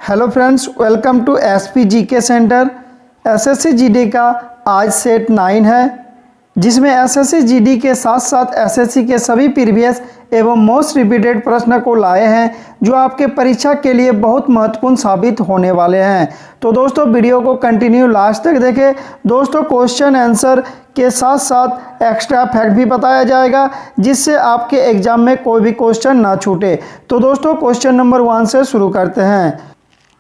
Hello friends, welcome to SP GK centre. SSC GD का आज set 9 है, जिसमें एसएससी जीडी के साथ साथ एसएससी के सभी प्रीवियस एवं मोस्ट रिपीटेड प्रश्न को लाए हैं, जो आपके परीक्षा के लिए बहुत महत्वपूर्ण साबित होने वाले हैं। तो दोस्तों, वीडियो को कंटिन्यू लास्ट तक देखें। दोस्तों, क्वेश्चन आंसर के साथ साथ एक्स्ट्रा फैक्ट भी बताया जाएगा, जिससे आपके एग्जाम में कोई भी क्वेश्चन ना छूटे। तो दोस्तों, क्वेश्चन नंबर 1 से शुरू करते हैं।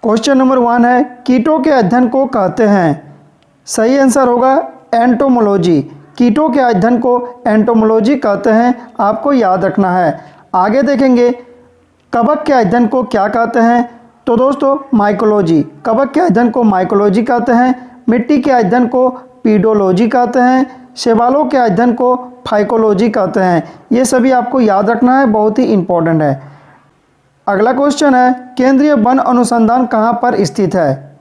क्वेश्चन नंबर 1 है, कीटों के अध्ययन को कहते हैं। सही आंसर होगा एंटोमोलॉजी। कीटों के अध्ययन को एंटोमोलॉजी कहते हैं, आपको याद रखना है। आगे देखेंगे, कवक के अध्ययन को क्या कहते हैं? तो दोस्तों, माइकोलॉजी। कवक के अध्ययन को माइकोलॉजी कहते हैं। मिट्टी के अध्ययन को पीडोलॉजी कहते हैं। शैवालों के अध्ययन को फाइकोलॉजी कहते हैं। ये सभी आपको याद रखना है, बहुत ही इंपॉर्टेंट है। अगला क्वेश्चन है, केंद्रीय वन अनुसंधान कहाँ पर स्थित है?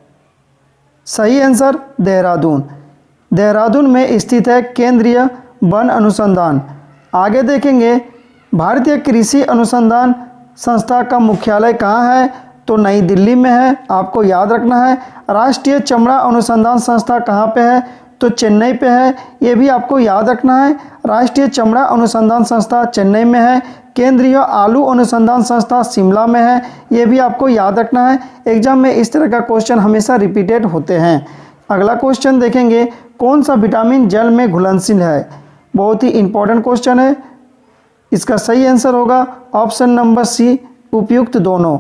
सही आंसर देहरादून। देहरादून में स्थित है केंद्रीय वन अनुसंधान। आगे देखेंगे, भारतीय कृषि अनुसंधान संस्था का मुख्यालय कहाँ है? तो नई दिल्ली में है, आपको याद रखना है। राष्ट्रीय चमड़ा अनुसंधान संस्था कहाँ पे है? तो चेन्नई पे है, ये भी आपको याद रखना है। राष्ट्रीय चमड़ा अनुसंधान संस्था चेन्नई में है। केंद्रीय आलू अनुसंधान संस्था शिमला में है, ये भी आपको याद रखना है। एग्जाम में इस तरह का क्वेश्चन हमेशा रिपीटेड होते हैं। अगला क्वेश्चन देखेंगे, कौन सा विटामिन जल में घुलनशील है? बहुत ही इंपॉर्टेंट क्वेश्चन है। इसका सही आंसर होगा ऑप्शन नंबर सी, उपयुक्त दोनों।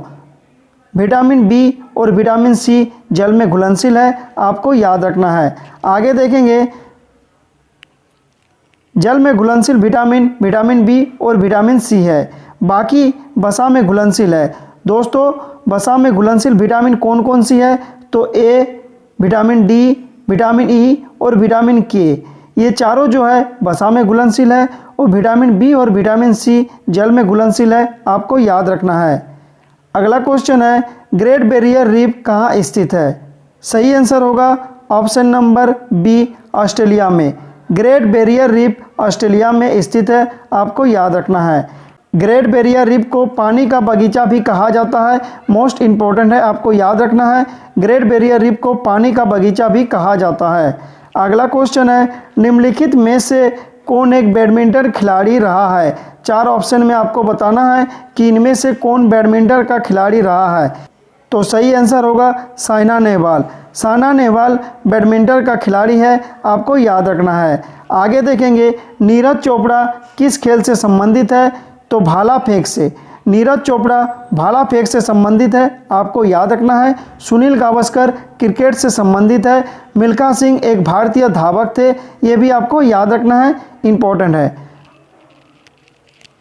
विटामिन बी और विटामिन सी जल में घुलनशील है, आपको याद रखना है। आगे देखेंगे, जल में घुलनशील विटामिन विटामिन बी और विटामिन सी है, बाकी वसा में घुलनशील है। दोस्तों, वसा में घुलनशील विटामिन कौन कौन सी है? तो ए, विटामिन डी, विटामिन ई और विटामिन के, ये चारों जो है वसा में घुलनशील है, और विटामिन बी और विटामिन सी जल में घुलनशील है, आपको याद रखना है। अगला क्वेश्चन है, ग्रेट बैरियर रीफ कहाँ स्थित है? सही आंसर होगा ऑप्शन नंबर बी, ऑस्ट्रेलिया में। ग्रेट बैरियर रीफ ऑस्ट्रेलिया में स्थित है, आपको याद रखना है। ग्रेट बैरियर रीफ को पानी का बगीचा भी कहा जाता है, मोस्ट इम्पोर्टेंट है, आपको याद रखना है। ग्रेट बैरियर रीफ को पानी का बगीचा भी कहा जाता है। अगला क्वेश्चन है, निम्नलिखित में से कौन एक बैडमिंटन खिलाड़ी रहा है? 4 ऑप्शन में आपको बताना है कि इनमें से कौन बैडमिंटन का खिलाड़ी रहा है। तो सही आंसर होगा साइना नेहवाल। साइना नेहवाल बैडमिंटन का खिलाड़ी है, आपको याद रखना है। आगे देखेंगे, नीरज चोपड़ा किस खेल से संबंधित है? तो भाला फेंक से। नीरज चोपड़ा भाला फेंक से संबंधित है, आपको याद रखना है। सुनील गावस्कर क्रिकेट से संबंधित है। मिल्खा सिंह एक भारतीय धावक थे, ये भी आपको याद रखना है, इंपॉर्टेंट है।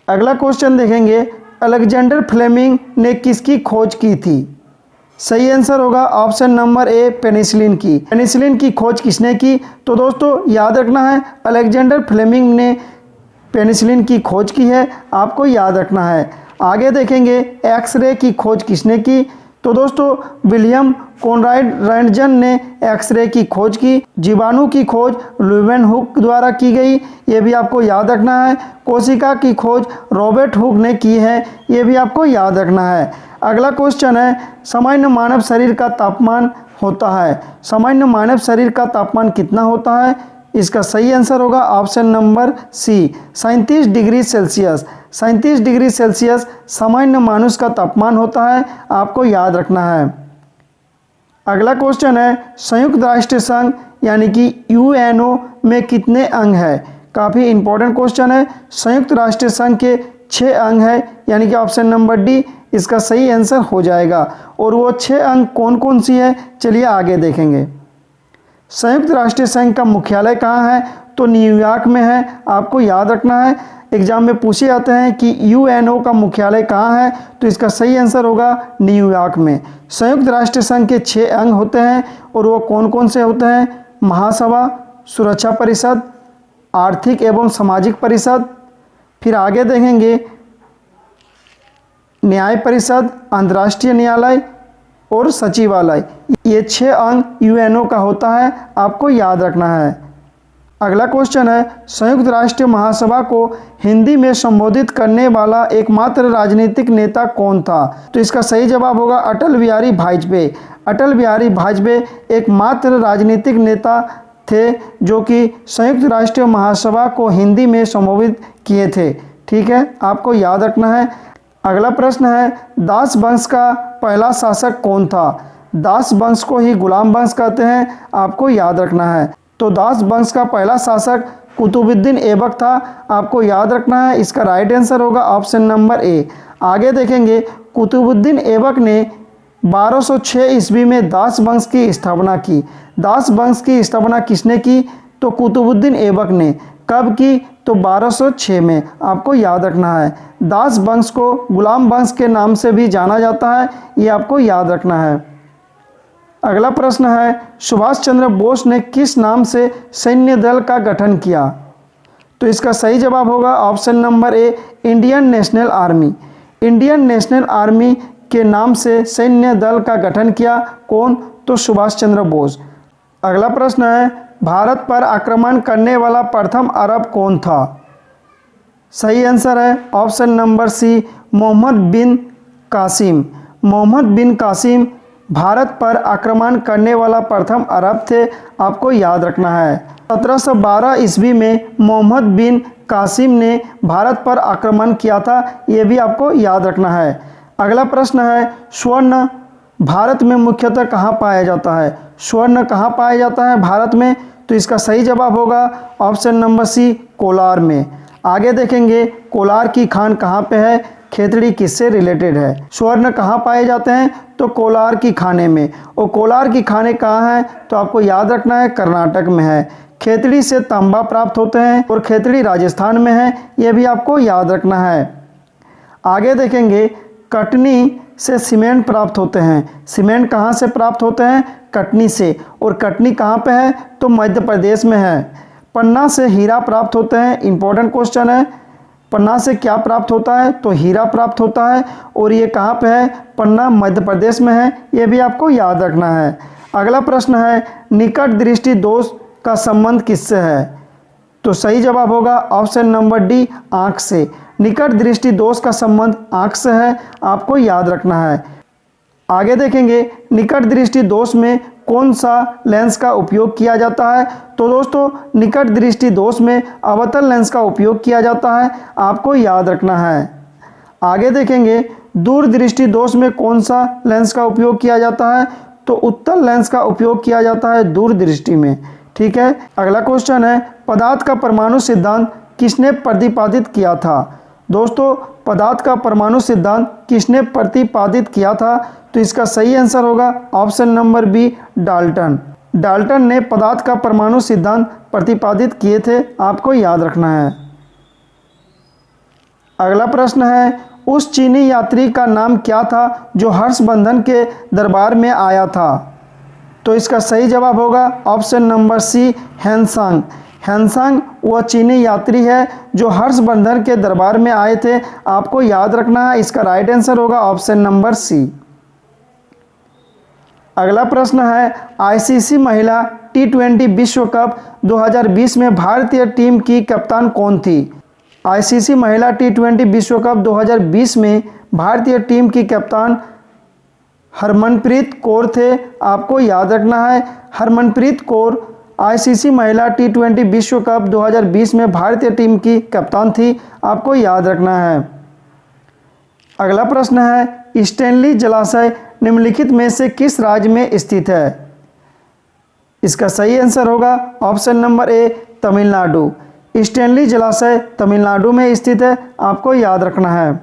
अगला क्वेश्चन देखेंगे, अलेक्जेंडर फ्लेमिंग ने किसकी खोज की थी? सही आंसर होगा ऑप्शन नंबर ए, पेनिसिलिन की। पेनिसिलिन की खोज किसने की? तो दोस्तों, याद रखना है, अलेक्जेंडर फ्लेमिंग ने पेनिसिलिन की खोज की है, आपको याद रखना है। आगे देखेंगे, एक्सरे की खोज किसने की? तो दोस्तों, विलियम कॉनराड रैंटजन ने एक्सरे की खोज की। जीवाणु की खोज लुवेनहुक द्वारा की गई, ये भी आपको याद रखना है। कोशिका की खोज रॉबर्ट हुक ने की है, ये भी आपको याद रखना है। अगला क्वेश्चन है, सामान्य मानव शरीर का तापमान होता है। सामान्य मानव शरीर का तापमान कितना होता है? इसका सही आंसर होगा option number C, 37 degree Celsius. 37 degree Celsius सामान्य मनुष्य का तापमान होता है, आपको याद रखना है। अगला क्वेश्चन है, संयुक्त राष्ट्र संघ यानी कि यूएनओ में कितने अंग है? काफ़ी इंपॉर्टेंट क्वेश्चन है। संयुक्त राष्ट्र संघ के 6 अंग है, यानी कि ऑप्शन नंबर डी इसका सही आंसर हो जाएगा। और वो 6 अंग कौन कौन सी है, चलिए आगे देखेंगे। संयुक्त राष्ट्र संघ का मुख्यालय कहाँ है? तो न्यूयॉर्क में है, आपको याद रखना है। एग्जाम में पूछे जाते हैं कि यूएनओ का मुख्यालय कहाँ है, तो इसका सही आंसर होगा न्यूयॉर्क में। संयुक्त राष्ट्र संघ के 6 अंग होते हैं, और वो कौन कौन से होते हैं? महासभा, सुरक्षा परिषद, आर्थिक एवं सामाजिक परिषद, फिर आगे देखेंगे न्याय परिषद, अंतर्राष्ट्रीय न्यायालय और सचिवालय। ये 6 अंग यूएनओ का होता है, आपको याद रखना है। अगला क्वेश्चन है, संयुक्त राष्ट्र महासभा को हिंदी में संबोधित करने वाला एकमात्र राजनीतिक नेता कौन था? तो इसका सही जवाब होगा अटल बिहारी वाजपेयी। अटल बिहारी वाजपेयी एकमात्र राजनीतिक नेता थे जो कि संयुक्त राष्ट्र महासभा को हिंदी में संबोधित किए थे। ठीक है, आपको याद रखना है। अगला प्रश्न है, दास वंश का पहला शासक कौन था? दास वंश को ही गुलाम वंश कहते हैं, आपको याद रखना है। तो दास वंश का पहला शासक कुतुबुद्दीन ऐबक था, आपको याद रखना है। इसका राइट आंसर होगा ऑप्शन नंबर ए। आगे देखेंगे, कुतुबुद्दीन ऐबक ने 1206 ईस्वी में दास वंश की स्थापना की। दास वंश की स्थापना किसने की? तो कुतुबुद्दीन ऐबक ने। कब की? तो 1206 में, आपको याद रखना है। दास वंश को गुलाम वंश के नाम से भी जाना जाता है, ये आपको याद रखना है। अगला प्रश्न है, सुभाष चंद्र बोस ने किस नाम से सैन्य दल का गठन किया? तो इसका सही जवाब होगा option number A, Indian national army. Indian national army के नाम से सैन्य दल का गठन किया। कौन? तो सुभाष चंद्र बोस। अगला प्रश्न है, भारत पर आक्रमण करने वाला प्रथम अरब कौन था? सही आंसर है ऑप्शन नंबर सी, मोहम्मद बिन कासिम। मोहम्मद बिन कासिम भारत पर आक्रमण करने वाला प्रथम अरब थे, आपको याद रखना है। 1712 ईस्वी में मोहम्मद बिन कासिम ने भारत पर आक्रमण किया था, ये भी आपको याद रखना है। अगला प्रश्न है, स्वर्ण भारत में मुख्यतः कहाँ पाया जाता है? स्वर्ण कहाँ पाया जाता है भारत में? तो इसका सही जवाब होगा ऑप्शन नंबर सी, कोलार में। आगे देखेंगे, कोलार की खान कहाँ पे है? खेतड़ी किससे रिलेटेड है? स्वर्ण कहाँ पाए जाते हैं? तो कोलार की खाने में। और कोलार की खाने कहाँ हैं? तो आपको याद रखना है, कर्नाटक में है। खेतड़ी से तांबा प्राप्त होते हैं और खेतड़ी राजस्थान में है, ये भी आपको याद रखना है। आगे देखेंगे, कटनी से सीमेंट प्राप्त होते हैं। सीमेंट कहाँ से प्राप्त होते हैं? कटनी से। और कटनी कहाँ पे है? तो मध्य प्रदेश में है। पन्ना से हीरा प्राप्त होते हैं। इंपॉर्टेंट क्वेश्चन है, पन्ना से क्या प्राप्त होता है? तो हीरा प्राप्त होता है। और ये कहाँ पे है? पन्ना मध्य प्रदेश में है, ये भी आपको याद रखना है। अगला प्रश्न है, निकट दृष्टि दोष का संबंध किससे है? तो सही जवाब होगा ऑप्शन नंबर डी, आँख से। निकट दृष्टि दोष का संबंध आँख से है, आपको याद रखना है। आगे देखेंगे, निकट दृष्टि दोष में कौन सा लेंस का उपयोग किया जाता है? तो दोस्तों, निकट दृष्टि दोष में अवतल लेंस का उपयोग किया जाता है, आपको याद रखना है। आगे देखेंगे, दूर दृष्टि दोष में कौन सा लेंस का उपयोग किया जाता है? तो उत्तल लेंस का उपयोग किया जाता है दूर दृष्टि में। ठीक है, अगला क्वेश्चन है, पदार्थ का परमाणु सिद्धांत किसने प्रतिपादित किया था? दोस्तों, पदार्थ का परमाणु सिद्धांत किसने प्रतिपादित किया था? तो इसका सही आंसर होगा option number B, Dalton. Dalton ने पदार्थ का परमाणु सिद्धांत प्रतिपादित किए थे, आपको याद रखना है। अगला प्रश्न है, उस चीनी यात्री का नाम क्या था जो हर्षवर्धन के दरबार में आया था? तो इसका सही जवाब होगा option number C, Hiuen Tsang. Hiuen Tsang वह चीनी यात्री है जो हर्षवर्धन के दरबार में आए थे, आपको याद रखना है। इसका राइट आंसर होगा ऑप्शन नंबर सी। अगला प्रश्न है, आईसीसी महिला T20 विश्व कप 2020 में भारतीय टीम की कप्तान कौन थी? आईसीसी महिला T20 विश्व कप 2020 में भारतीय टीम की कप्तान हरमनप्रीत कौर थे, आपको याद रखना है। हरमनप्रीत कौर आईसीसी महिला T20 विश्व कप 2020 में भारतीय टीम की कप्तान थी, आपको याद रखना है। अगला प्रश्न है, स्टैनली जलाशय निम्नलिखित में से किस राज्य में स्थित है? इसका सही आंसर होगा option number A, Tamil Nadu. Stanley जलाशय तमिलनाडु में स्थित है, आपको याद रखना है।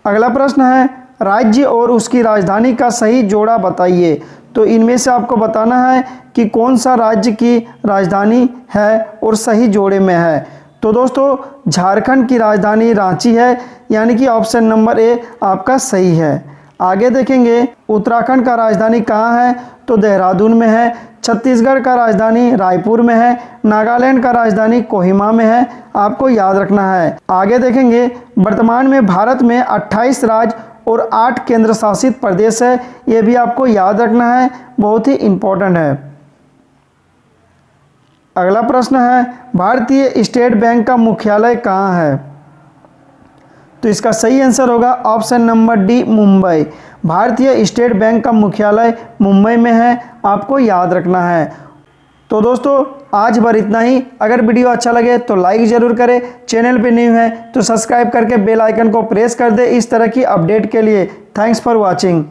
अगला प्रश्न है, राज्य और उसकी राजधानी का सही जोड़ा बताइए। तो इनमें से आपको बताना है कि कौन सा राज्य की राजधानी है और सही जोड़े में है। तो दोस्तों, झारखंड की राजधानी रांची है, यानी कि ऑप्शन नंबर ए आपका सही है। आगे देखेंगे, उत्तराखंड का राजधानी कहाँ है? तो देहरादून में है। छत्तीसगढ़ का राजधानी रायपुर में है। नागालैंड का राजधानी कोहिमा में है, आपको याद रखना है। आगे देखेंगे, वर्तमान में भारत में 28 राज्य और 8 केंद्र शासित प्रदेश है, ये भी आपको याद रखना है, बहुत ही इम्पोर्टेंट है। अगला प्रश्न है, भारतीय स्टेट बैंक का मुख्यालय कहाँ है? तो इसका सही आंसर होगा ऑप्शन नंबर डी, मुंबई। भारतीय स्टेट बैंक का मुख्यालय मुंबई में है, आपको याद रखना है। तो दोस्तों आज भर इतना ही। अगर वीडियो अच्छा लगे तो लाइक ज़रूर करें, चैनल पे न्यू है तो सब्सक्राइब करके बेल आइकन को प्रेस कर दे इस तरह की अपडेट के लिए। Thanks for watching.